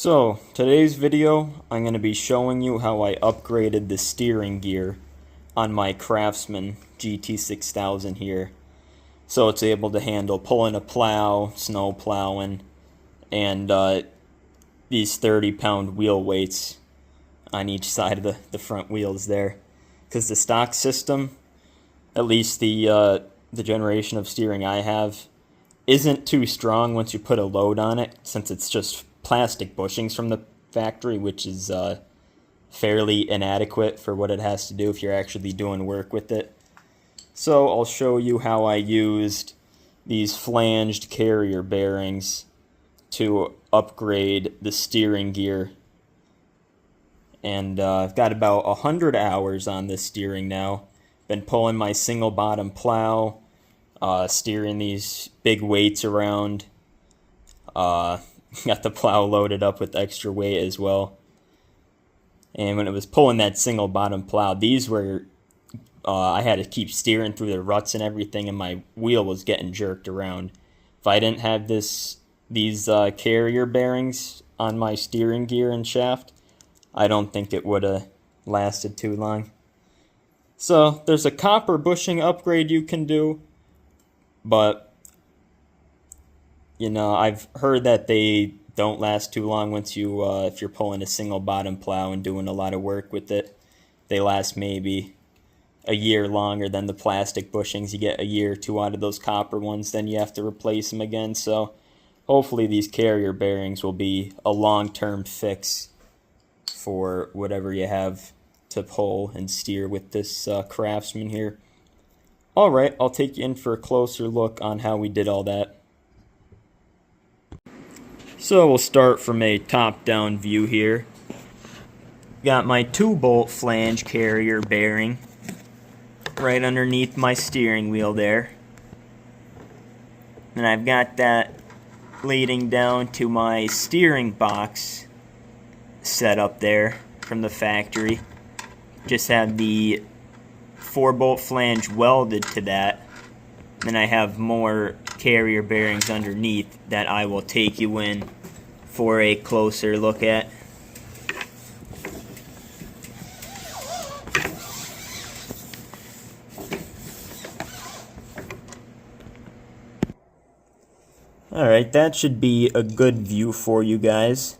So, today's video, I'm going to be showing you how I upgraded the steering gear on my Craftsman GT6000 here. So it's able to handle pulling a plow, snow plowing, and these 30-pound wheel weights on each side of the front wheels there. Because the stock system, at least the generation of steering I have, isn't too strong once you put a load on it, since it's just plastic bushings from the factory, which is fairly inadequate for what it has to do if you're actually doing work with it. So I'll show you how I used these flanged carrier bearings to upgrade the steering gear. And I've got about 100 hours on this steering now. Been pulling my single bottom plow, steering these big weights around. Got the plow loaded up with extra weight as well. And when it was pulling that single bottom plow, these were, I had to keep steering through the ruts and everything, and my wheel was getting jerked around. If I didn't have these carrier bearings on my steering gear and shaft, I don't think it would have lasted too long. So there's a copper bushing upgrade you can do, but you know, I've heard that they don't last too long once you, if you're pulling a single bottom plow and doing a lot of work with it. They last maybe a year longer than the plastic bushings. You get a year or two out of those copper ones, then you have to replace them again. So hopefully these carrier bearings will be a long-term fix for whatever you have to pull and steer with this Craftsman here. Alright, I'll take you in for a closer look on how we did all that. So we'll start from a top-down view here. Got my 2-bolt flange carrier bearing right underneath my steering wheel there. And I've got that leading down to my steering box set up there from the factory. Just have the 4-bolt flange welded to that. Then I have more carrier bearings underneath that I will take you in for a closer look at. Alright, that should be a good view for you guys.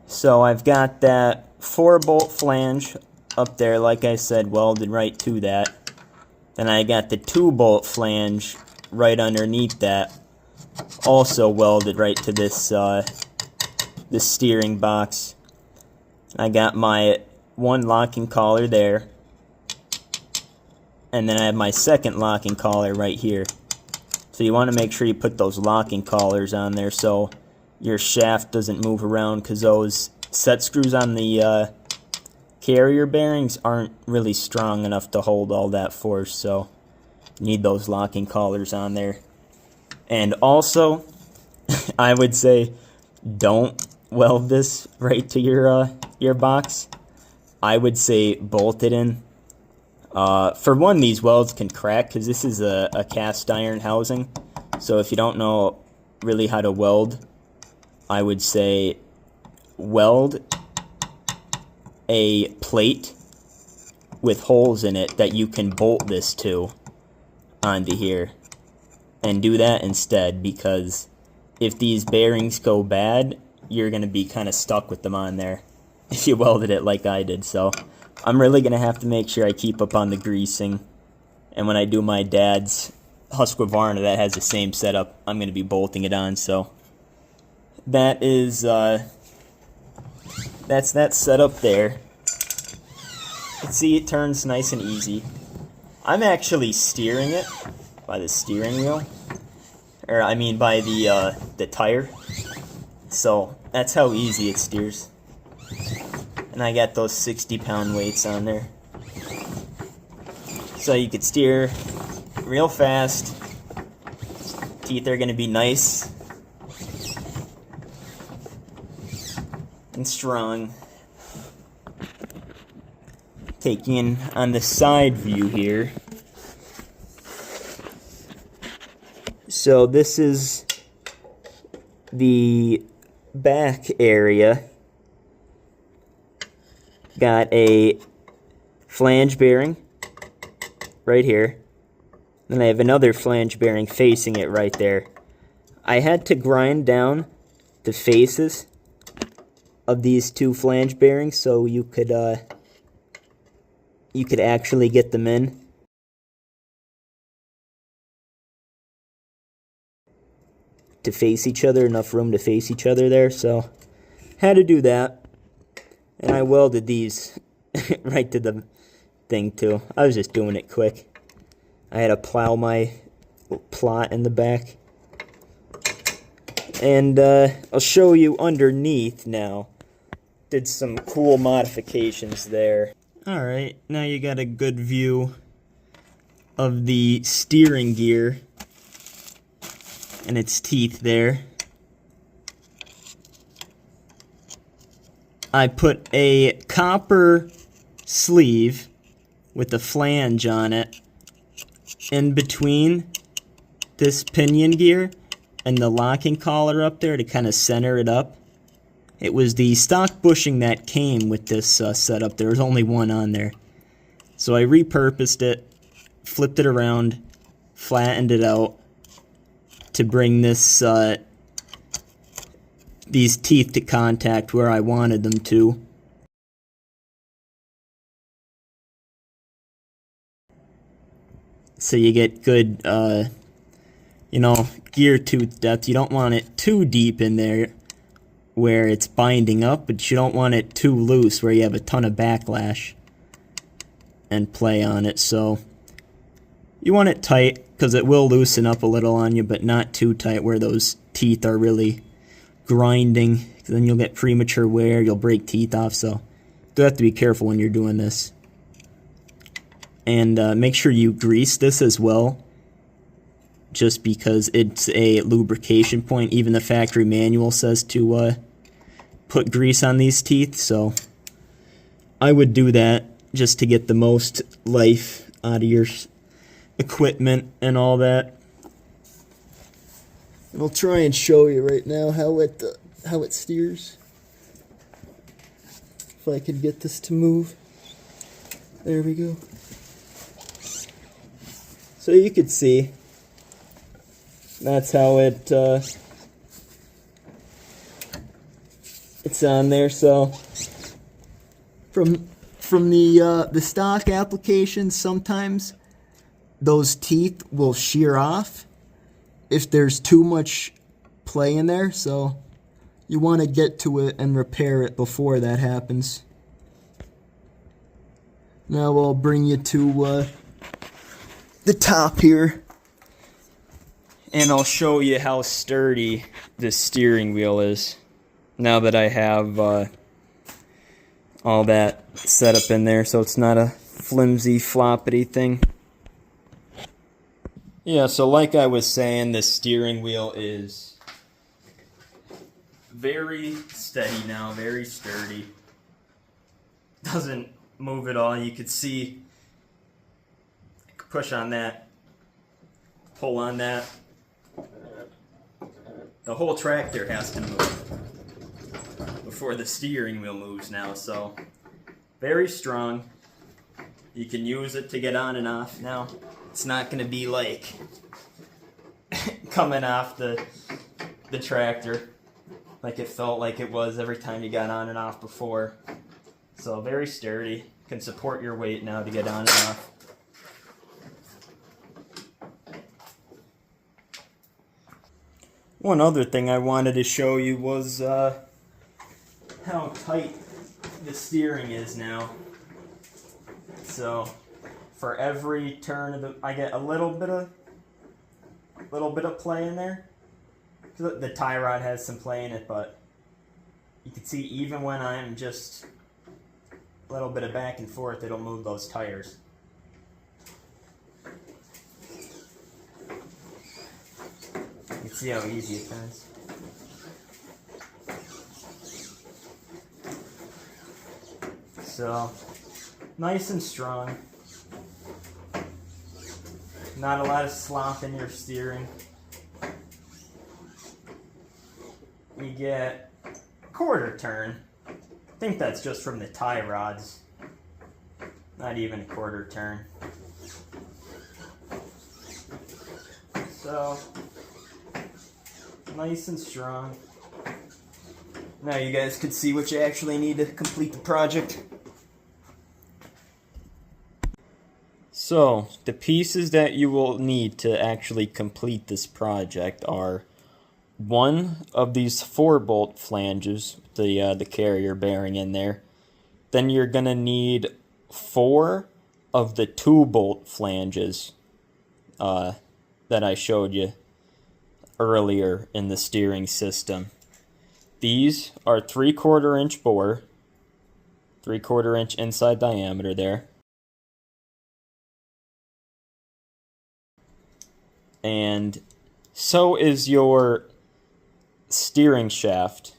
So I've got that 4-bolt flange up there, like I said, welded right to that. Then I got the 2-bolt flange right underneath that, also welded right to this this steering box. I got my one locking collar there, and then I have my second locking collar right here. So you want to make sure you put those locking collars on there so your shaft doesn't move around, because those set screws on the carrier bearings aren't really strong enough to hold all that force, so you need those locking collars on there. And also, I would say don't weld this right to your box. I would say bolt it in. For one, these welds can crack because this is a cast iron housing. So if you don't know really how to weld, I would say weld a plate with holes in it that you can bolt this to onto here, and do that instead, because if these bearings go bad, you're going to be kind of stuck with them on there if you welded it like I did. So I'm really going to have to make sure I keep up on the greasing, and when I do my dad's Husqvarna that has the same setup, I'm going to be bolting it on. So that is that's that setup there. Let's see, it turns nice and easy. I'm actually steering it by the steering wheel, or I mean by the tire. So that's how easy it steers. And I got those 60-pound weights on there, so you could steer real fast. Teeth are gonna be nice and strong. Taking on the side view here. So this is the back area, got a flange bearing right here. Then I have another flange bearing facing it right there. I had to grind down the faces of these two flange bearings so you could actually get them in. To face each other, enough room to face each other there, so had to do that. And I welded these right to the thing too. I was just doing it quick. I had to plow my plot in the back. And I'll show you underneath now. Did some cool modifications there. Alright, now you got a good view of the steering gear and its teeth there. I put a copper sleeve with a flange on it in between this pinion gear and the locking collar up there to kind of center it up. It was the stock bushing that came with this setup. There was only one on there. So I repurposed it, flipped it around, flattened it out to bring this these teeth to contact where I wanted them to. So you get good, gear tooth depth. You don't want it too deep in there where it's binding up, but you don't want it too loose where you have a ton of backlash and play on it. So you want it tight because it will loosen up a little on you, but not too tight where those teeth are really grinding. Then you'll get premature wear, you'll break teeth off, so you have to be careful when you're doing this. And make sure you grease this as well, just because it's a lubrication point. Even the factory manual says to put grease on these teeth, so I would do that just to get the most life out of your equipment and all that. And I'll try and show you right now how it steers. If I could get this to move. There we go. So you could see that's how it's on there. So from the stock applications, sometimes those teeth will shear off if there's too much play in there, so you want to get to it and repair it before that happens. Now I'll bring you to the top here, and I'll show you how sturdy this steering wheel is now that I have all that set up in there, so it's not a flimsy floppity thing. Yeah, so like I was saying, the steering wheel is very steady now, very sturdy. Doesn't move at all. You could see, push on that, pull on that. The whole tractor has to move before the steering wheel moves now, so very strong. You can use it to get on and off now. It's not going to be like coming off the tractor like it felt like it was every time you got on and off before. So very sturdy. Can support your weight now to get on and off. One other thing I wanted to show you was how tight the steering is now. So for every turn of I get a little bit of play in there. The tie rod has some play in it, but you can see even when I'm just a little bit of back and forth, it'll move those tires. You can see how easy it turns. So nice and strong. Not a lot of slop in your steering. You get quarter turn. I think that's just from the tie rods. Not even a quarter turn. So, nice and strong. Now you guys can see what you actually need to complete the project. So, the pieces that you will need to actually complete this project are one of these 4-bolt flanges, the carrier bearing in there. Then you're going to need 4 of the 2-bolt flanges that I showed you earlier in the steering system. These are 3/4 inch bore, 3/4 inch inside diameter there. And so is your steering shaft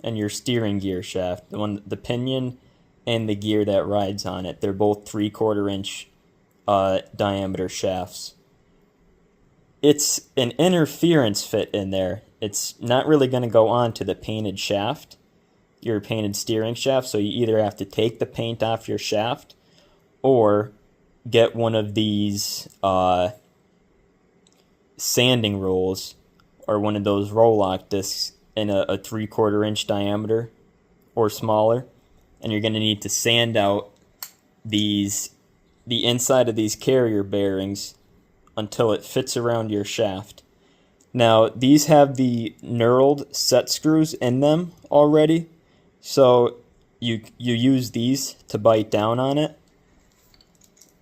and your steering gear shaft. The pinion and the gear that rides on it. They're both 3/4 inch diameter shafts. It's an interference fit in there. It's not really going to go on to the painted shaft, your painted steering shaft, so you either have to take the paint off your shaft or get one of these sanding rolls or one of those roll-lock discs in a 3/4 inch diameter or smaller, and you're going to need to sand out the inside of these carrier bearings until it fits around your shaft. Now, these have the knurled set screws in them already, so you use these to bite down on it.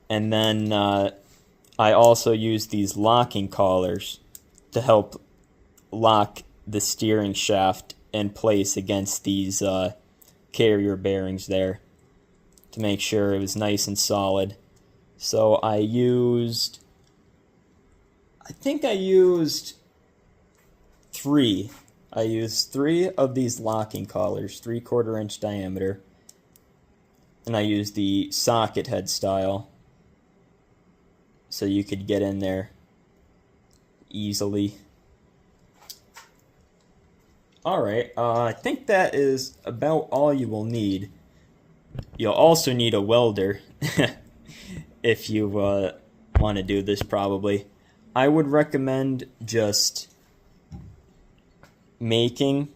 And then I also use these locking collars to help lock the steering shaft in place against these carrier bearings there to make sure it was nice and solid. So I think I used 3. I used 3 of these locking collars, 3/4 inch diameter, and I used the socket head style so you could get in there easily. Alright, I think that is about all you will need. You'll also need a welder if you want to do this probably. I would recommend just making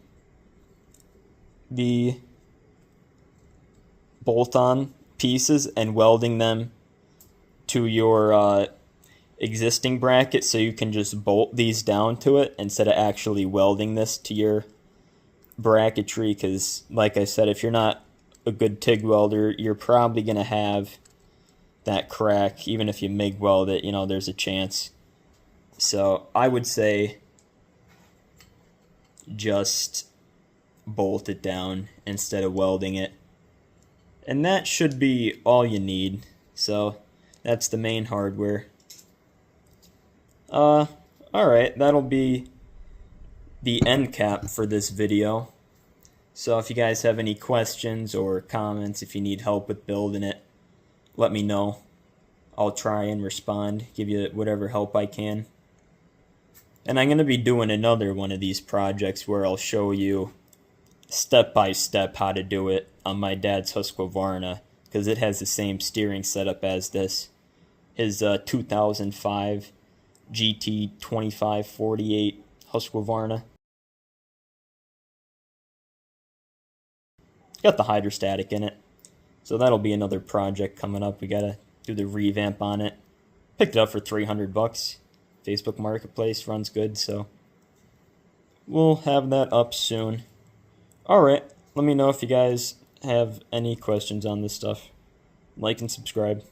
the bolt-on pieces and welding them to your existing bracket so you can just bolt these down to it instead of actually welding this to your bracketry, because like I said, if you're not a good TIG welder, you're probably going to have that crack. Even if you MIG weld it, there's a chance. So I would say just bolt it down instead of welding it. And that should be all you need. So that's the main hardware. Alright, that'll be the end cap for this video. So if you guys have any questions or comments, if you need help with building it, let me know. I'll try and respond, give you whatever help I can. And I'm going to be doing another one of these projects where I'll show you step by step how to do it on my dad's Husqvarna, because it has the same steering setup as this. His 2005 GT2548 Husqvarna. It's got the hydrostatic in it. So that'll be another project coming up. We gotta do the revamp on it. Picked it up for $300. Facebook Marketplace runs good, so we'll have that up soon. Alright, let me know if you guys have any questions on this stuff. Like and subscribe.